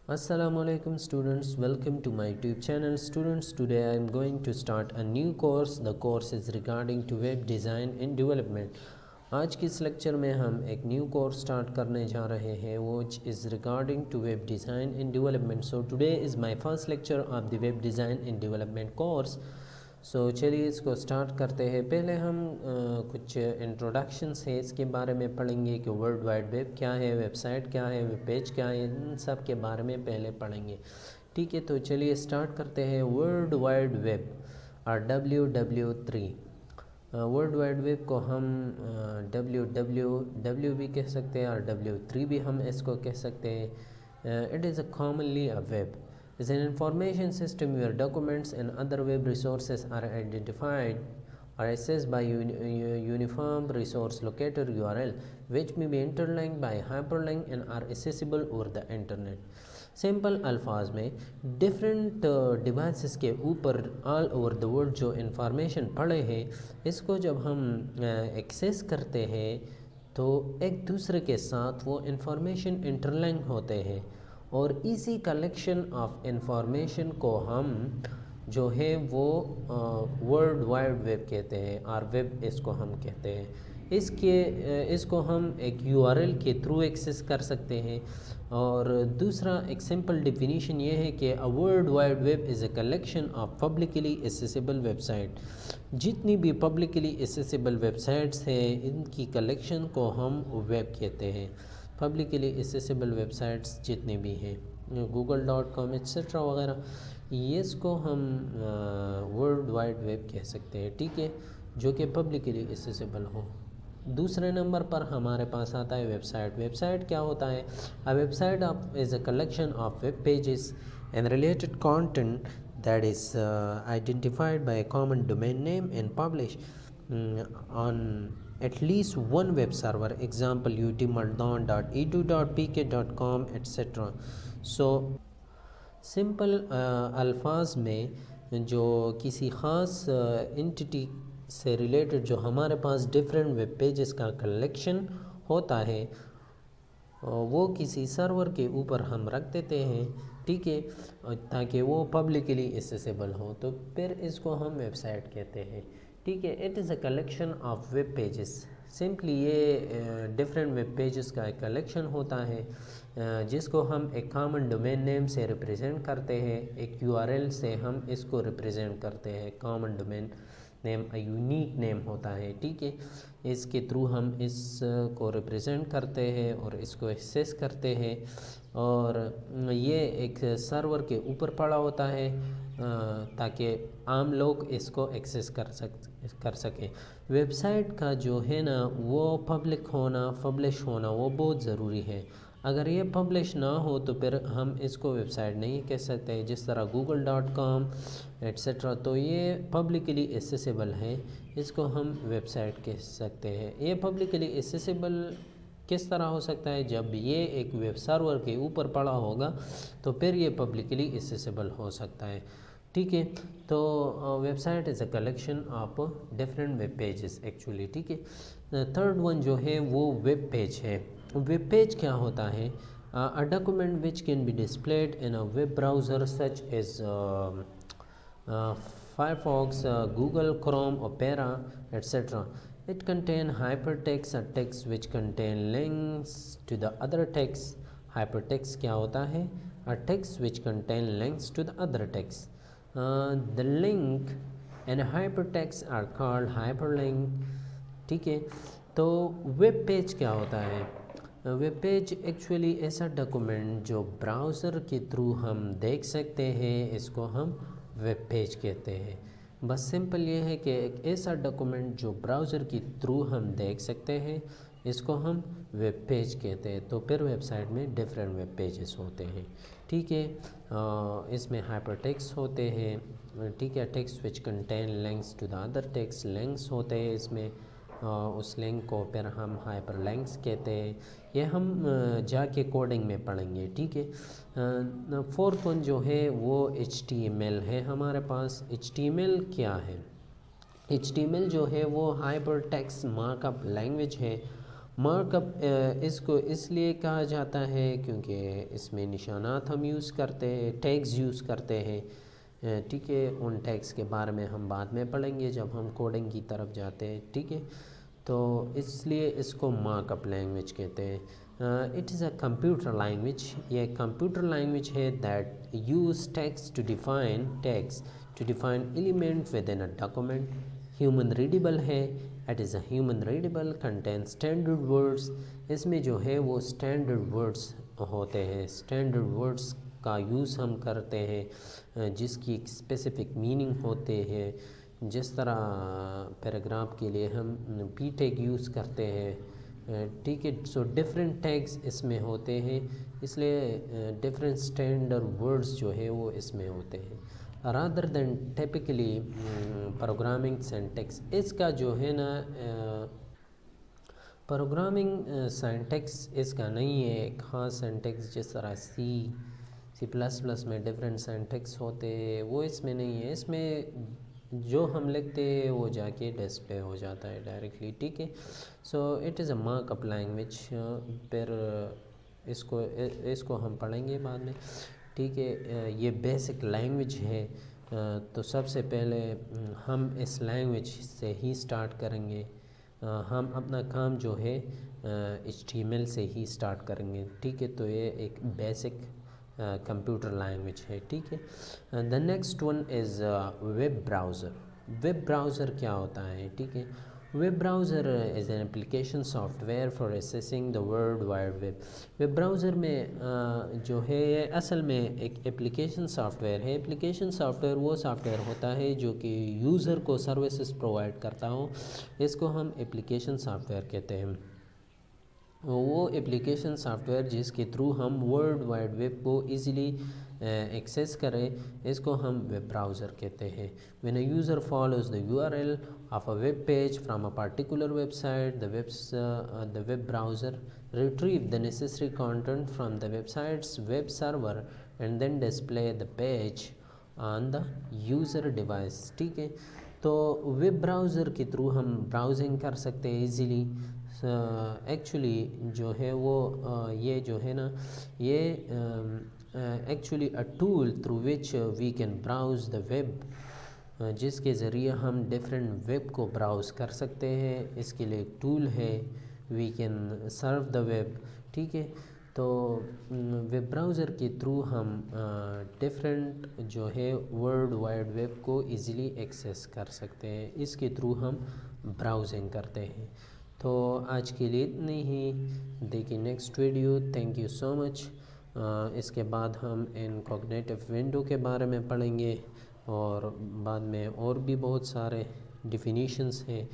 Assalamu alaikum students, welcome to my YouTube channel. Students, today I am going to start a new course. The course is regarding to web design and development. آج کی اس lecture میں ہم ایک new course start کرنے جا رہے ہیں which is regarding to web design and development. So today is my first lecture of the web design and development course. چلیے اس کو سٹارٹ کرتے ہیں. پہلے ہم کچھ انٹروڈکشنس ہے اس کے بارے میں پڑھیں گے کہ ورلڈ وائڈ ویب کیا ہے, ویب سائٹ کیا ہے, ویب پیج کیا ہے, ان سب کے بارے میں پہلے پڑھیں گے. ٹھیک ہے, تو چلیے سٹارٹ کرتے ہیں. ورلڈ وائڈ ویب اور WWW. ورلڈ وائڈ ویب کو ہم WWW بھی کہہ سکتے ہیں اور W3 بھی ہم اس کو کہہ سکتے ہیں. It is a commonly a web is an information system where documents and other web resources are identified or accessed by uniform resource locator URL, which may be interlinked by hyperlink and are accessible over the internet. Simple الفاظ میں different devices کے اوپر all over the world جو information پڑے ہیں اس کو جب ہم ایکسیس کرتے ہیں تو ایک دوسرے کے ساتھ وہ انفارمیشن انٹرلنک ہوتے ہیں اور اسی کلیکشن آف انفارمیشن کو ہم جو ہے وہ ورلڈ وائڈ ویب کہتے ہیں اور ویب اس کو ہم کہتے ہیں. اس کو ہم ایک URL کے تھرو ایکسیس کر سکتے ہیں. اور دوسرا ایک سمپل ڈیفینیشن یہ ہے کہ a world wide web is a collection of publicly accessible website. جتنی بھی پبلکلی accessible ویب سائٹس ہیں ان کی کلیکشن کو ہم ویب کہتے ہیں. پبلکلی accessible ویب سائٹس جتنے بھی ہیں google.com ایٹسٹرا وغیرہ, اس کو ہم ورلڈ وائڈ ویب کہہ سکتے ہیں. ٹھیک ہے, جو کہ پبلکلی accessible ہو. دوسرے نمبر پر ہمارے پاس آتا ہے ویب سائٹ. ویب سائٹ کیا ہوتا ہے؟ Website is a collection of web pages and related content that is identified by a common domain name and published on at least one web server. Example utmaldon.edu.pk.com etc. So simple الفاظ میں جو کسی خاص entity سے related جو ہمارے پاس different web pages کا collection ہوتا ہے وہ کسی سرور کے اوپر ہم رکھ دیتے ہیں. ٹھیک ہے, تاکہ وہ پبلکلی ایکسیسیبل ہو, تو پھر اس کو ہم ویب سائٹ کہتے ہیں. ٹھیک ہے, it is a collection of web pages. Simply یہ ڈیفرنٹ ویب پیجز کا ایک کلیکشن ہوتا ہے جس کو ہم ایک کامن ڈومین نیم سے ریپریزنٹ کرتے ہیں. ایک URL سے ہم اس کو ریپریزنٹ کرتے ہیں. کامن ڈومین نیم یونیک نیم ہوتا ہے. ٹھیک ہے, اس کے تھرو ہم اس کو ریپریزنٹ کرتے ہیں اور اس کو ایکسیس کرتے ہیں اور یہ ایک سرور کے اوپر پڑا ہوتا ہے تاکہ عام لوگ اس کو ایکسیس کر سکیں. ویب سائٹ کا جو ہے نا وہ پبلک ہونا, پبلش ہونا وہ بہت ضروری ہے. اگر یہ پبلش نہ ہو تو پھر ہم اس کو ویب سائٹ نہیں کہہ سکتے. جس طرح google.com ایٹسٹرا, تو یہ پبلکلی ایکسیسیبل ہے, اس کو ہم ویب سائٹ کہہ سکتے ہیں. یہ پبلکلی ایکسیسیبل کس طرح ہو سکتا ہے؟ جب یہ ایک ویب سرور کے اوپر پڑا ہوگا تو پھر یہ پبلکلی ایکسیسیبل ہو سکتا ہے. ٹھیک ہے, تو website is a collection of different web pages actually. ٹھیک ہے, تھرڈ ون جو ہے وہ ویب پیج ہے. ویب پیج کیا ہوتا ہے؟ A document which can be displayed in a web browser such as Firefox, Google Chrome, Opera, etc. It contains hypertext, a text which contain links to the other text. Hypertext کیا ہوتا ہے؟ A text which contain links to the other text. The link and hypertext are called hyperlink. ٹھیک ہے, تو web page کیا ہوتا ہے؟ Web page actually ایسا ڈاکومنٹ جو براؤزر کے تھرو ہم دیکھ سکتے ہیں اس کو ہم ویب پیج کہتے ہیں. بس سمپل یہ ہے کہ ایک ایسا ڈاکومنٹ جو براؤزر کے تھرو ہم دیکھ سکتے ہیں اس کو ہم ویب پیج کہتے ہیں. تو پھر ویب سائٹ میں ڈیفرنٹ ویب پیجز ہوتے ہیں. ٹھیک ہے, اس میں ہائپر ٹیکسٹ ہوتے ہیں. ٹھیک ہے, text which contain links to the other text, links ہوتے ہیں اس میں, اس لنک کو پھر ہم ہائپر لنکس کہتے ہیں. یہ ہم جا کے کوڈنگ میں پڑھیں گے. ٹھیک ہے, فورتھ ون جو ہے وہ HTML ہے ہمارے پاس. HTML کیا ہے؟ HTML جو ہے وہ hyper text mark up language ہے مارک اپ اس کو اس لیے کہا جاتا ہے کیونکہ اس میں نشانات ہم یوز کرتے ہیں، ٹیگز یوز کرتے ہیں، ٹھیک ہے. ان ٹیگز کے بارے میں ہم بعد میں پڑھیں گے جب ہم کوڈنگ کی طرف جاتے ہیں، ٹھیک ہے. تو اس لیے اس کو مارک اپ لینگویج کہتے ہیں. It is a computer language, یہ کمپیوٹر لینگویج ہے that uses tags to define element within a document. Human readable ہے، it is a human readable contain standard words. اس میں جو ہے وہ اسٹینڈرڈ ورڈس ہوتے ہیں، اسٹینڈرڈ ورڈس کا یوز ہم کرتے ہیں جس کی ایک اسپیسیفک میننگ ہوتے ہیں. جس طرح پیراگراف کے لیے ہم پی ٹیگ یوز کرتے ہیں، ٹھیک ہے. سو ڈفرینٹ ٹیگز اس میں ہوتے ہیں، اس لیے ڈفرینٹ اسٹینڈرڈ ورڈز جو ہے وہ اس میں ہوتے ہیں. Rather than typically programming syntax, اس کا جو ہے نا پروگرامنگ سینٹیکس اس کا نہیں ہے ایک خاص سینٹیکس جس طرح سی پلس پلس میں ڈفرینٹ سینٹیکس ہوتے ہیں، وہ اس میں نہیں ہے. اس میں جو ہم لکھتے ہیں وہ جا کے ڈسپلے ہو جاتا ہے ڈائریکٹلی، ٹھیک ہے. So it is a mark up language. پھر اس کو ہم پڑھیں گے بعد میں، ٹھیک ہے. یہ بیسک لینگویج ہے. تو سب سے پہلے ہم اس لینگویج سے ہی سٹارٹ کریں گے. ہم اپنا کام جو ہے HTML سے ہی سٹارٹ کریں گے، ٹھیک ہے. تو یہ ایک بیسک کمپیوٹر لینگویج ہے، ٹھیک ہے. The next one is web browser. Web browser کیا ہوتا ہے، ٹھیک ہے. Web browser is an application software for accessing the world wide web. Web browser میں جو ہے اصل میں ایک اپلیکیشن سافٹ ویئر ہے. اپلیکیشن سافٹ ویئر وہ سافٹ ویئر ہوتا ہے جو کہ یوزر کو سروسز پرووائڈ کرتا ہو، اس کو ہم اپلیکیشن سافٹ ویئر کہتے ہیں. وہ اپلیکیشن سافٹ ویئر جس کے تھرو ہم ورلڈ وائڈ ویب کو ایزیلی ایکسیس کریں، اس کو ہم ویب براؤزر کہتے ہیں. when a user follows the URL of a web page from a particular website, the web browser retrieve the necessary content from the website's web server and then display the page on the user device, ٹھیک ہے. تو web browser کے through ہم browsing کر سکتے ہیں easily. Actually جو ہے وہ یہ جو ہے نا یہ actually a tool through which we can browse the web, جس کے ذریعے ہم ڈفرینٹ ویب کو براؤز کر سکتے ہیں. اس کے لیے ایک ٹول ہے we can serve the web, ٹھیک ہے. تو ویب براؤزر کے تھرو ہم ڈفرینٹ جو ہے ورلڈ وائڈ ویب کو ایزیلی ایکسیس کر سکتے ہیں، اس کے تھرو ہم براؤزنگ کرتے ہیں. تو آج کے لیے اتنی ہی، دیکھیں next video. Thank you so much. اس کے بعد ہم انکوگنیٹو ونڈو کے بارے میں پڑھیں گے اور بعد میں اور بھی بہت سارے ڈیفینیشنز ہیں،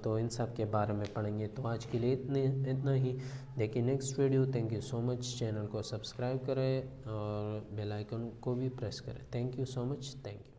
تو ان سب کے بارے میں پڑھیں گے. تو آج کے لیے اتنا ہی، دیکھیں next video. Thank you so much. Channel کو سبسکرائب کریں اور بیل آئیکن کو بھی پریس کریں. Thank you so much. Thank you.